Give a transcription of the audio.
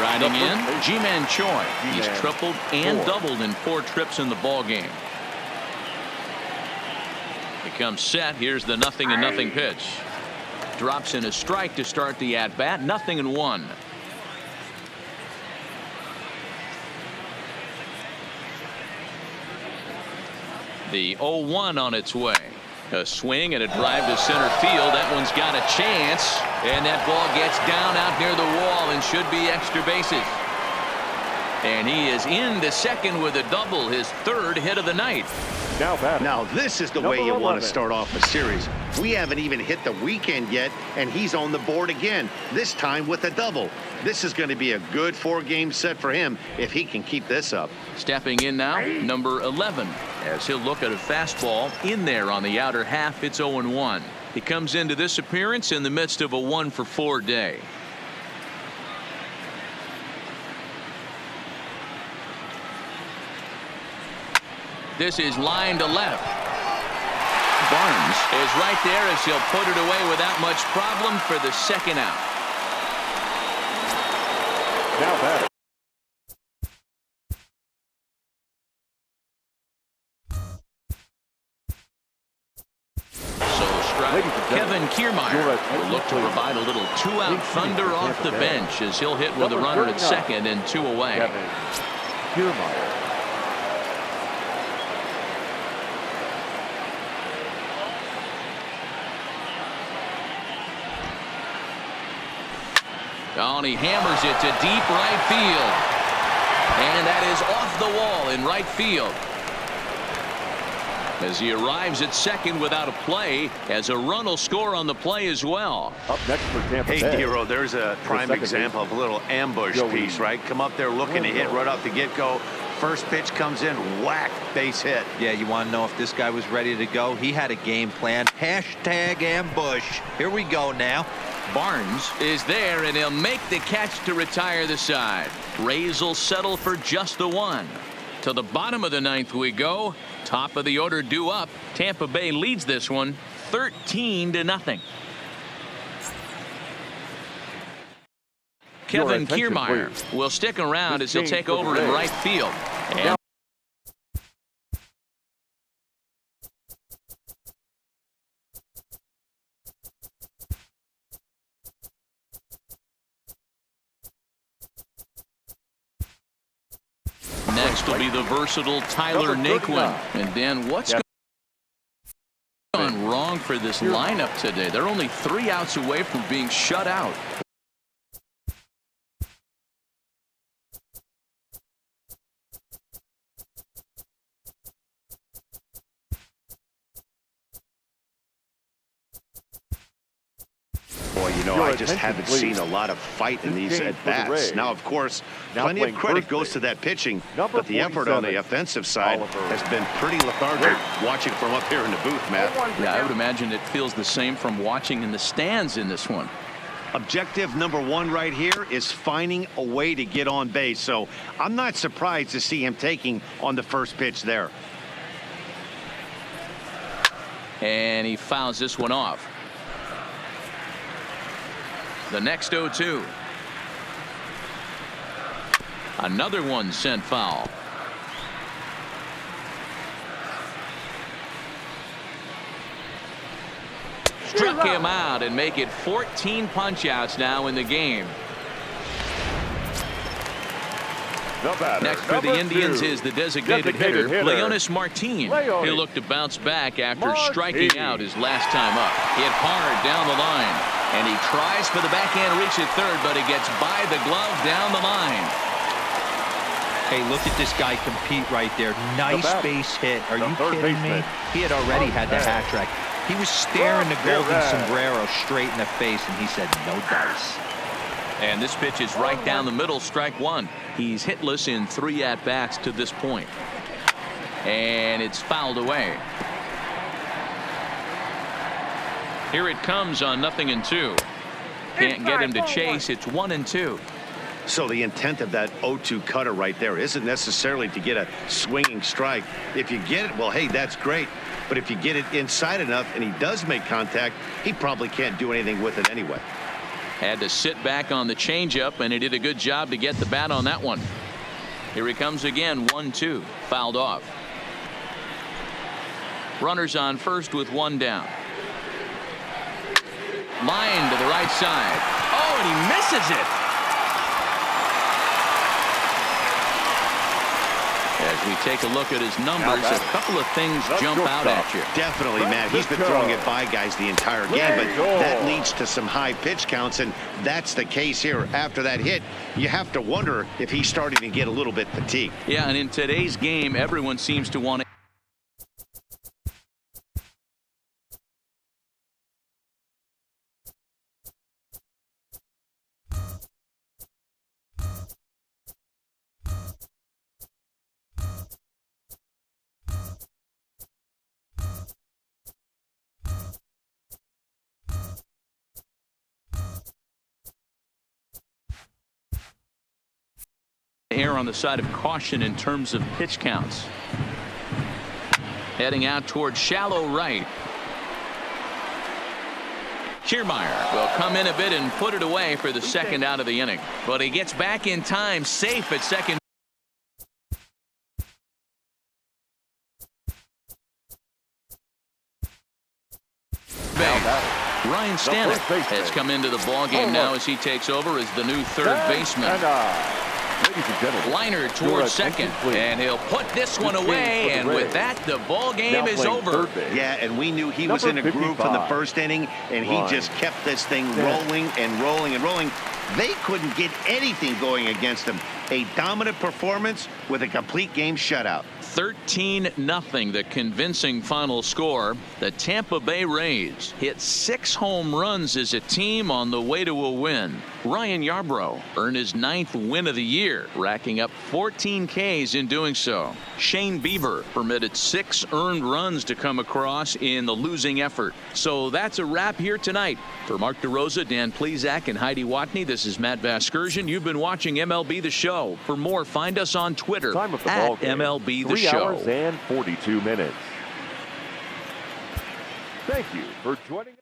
Riding in, G-Man Choi. He's tripled and doubled in 4 trips in the ball game. Becomes set. Here's the 0-0 pitch. Drops in a strike to start the at-bat. 0-1. The 0-1 on its way. A swing and a drive to center field. That one's got a chance. And that ball gets down out near the wall and should be extra bases. And he is in the second with a double, his 3rd hit of the night. Now this is the way you want to start off a series. We haven't even hit the weekend yet, and he's on the board again, this time with a double. This is going to be a good 4-game set for him if he can keep this up. Stepping in now, number 11, as he'll look at a fastball in there on the outer half. It's 0-1. He comes into this appearance in the midst of a 1-for-4 day. This is line to left. Barnes is right there as he'll put it away without much problem for the 2nd out. Now batting. So strike. Kevin Kiermaier will look to provide a little 2-out thunder off the bench as he'll hit with a runner at 2nd and 2 away. Kevin Kiermaier. Oh, and he hammers it to deep right field. And that is off the wall in right field. As he arrives at 2nd without a play, as a run will score on the play as well. Up next for Tampa Bay. Hey, Dero, there's a prime example of a little ambush piece, right? Come up there looking to hit right off the get-go. First pitch comes in, whack, base hit. Yeah, you want to know if this guy was ready to go? He had a game plan. Hashtag ambush. Here we go now. Barnes is there, and he'll make the catch to retire the side. Rays will settle for just the 1. To the bottom of the 9th we go. Top of the order due up. Tampa Bay leads this one 13-0. Kevin Kiermaier will stick around as he'll take over in right field. And next will be the versatile Tyler Naquin. And Dan, what's gone wrong for this lineup today? They're only 3 outs away from being shut out. Boy, you know, I just haven't seen a lot of fight in these at-bats. Now, of course, plenty of credit goes to that pitching, but the effort on the offensive side has been pretty lethargic watching from up here in the booth, Matt. Yeah, I would imagine it feels the same from watching in the stands in this one. Objective number 1 right here is finding a way to get on base, so I'm not surprised to see him taking on the first pitch there. And he fouls this one off. The next 0-2. Another one sent foul. Struck him out and make it 14 punch-outs now in the game. Next for the Indians is the designated hitter, Leonis Martin. He'll look to bounce back after striking out his last time up. Hit hard down the line. And he tries for the backhand reach at 3rd, but he gets by the glove down the line. Hey, look at this guy compete right there. Nice base hit. Are you kidding me? He had already had the hat trick. He was staring the golden sombrero straight in the face, and he said, no dice. And this pitch is right down the middle, strike 1. He's hitless in 3 at-bats to this point. And it's fouled away. Here it comes on 0-2. Can't get him to chase. It's 1-2. So the intent of that 0-2 cutter right there isn't necessarily to get a swinging strike. If you get it, well, hey, that's great. But if you get it inside enough and he does make contact, he probably can't do anything with it anyway. Had to sit back on the changeup, and he did a good job to get the bat on that one. Here he comes again. 1-2. Fouled off. Runners on first with one down. Line to the right side. Oh, and he misses it. As we take a look at his numbers, a couple of things jump out at you. Definitely, Matt. He's been throwing it by guys the entire game, but that leads to some high pitch counts, and that's the case here. After that hit, you have to wonder if he's starting to get a little bit fatigued. Yeah, and in today's game, everyone seems to want to. Err on the side of caution in terms of pitch counts. Heading out towards shallow right. Kiermaier will come in a bit and put it away for the second out of the inning. But he gets back in time, safe at second. Ryan Stanek has come into the ballgame now as he takes over as the new third baseman. Ladies and gentlemen, Liner towards second, and he'll put this one away, and with that, the ball game is over. Yeah, and we knew he was in a groove from the first inning, and he just kept this thing rolling and rolling and rolling. They couldn't get anything going against him. A dominant performance with a complete game shutout. 13-0, the convincing final score. The Tampa Bay Rays hit 6 home runs as a team on the way to a win. Ryan Yarbrough earned his 9th win of the year, racking up 14 Ks in doing so. Shane Bieber permitted 6 earned runs to come across in the losing effort. So that's a wrap here tonight. For Mark DeRosa, Dan Plesac, and Heidi Watney, this is Matt Vasgersian. You've been watching MLB The Show. For more, find us on Twitter time of the at ball game, MLB The 3 Show. hours and 42 minutes. Thank you for joining us.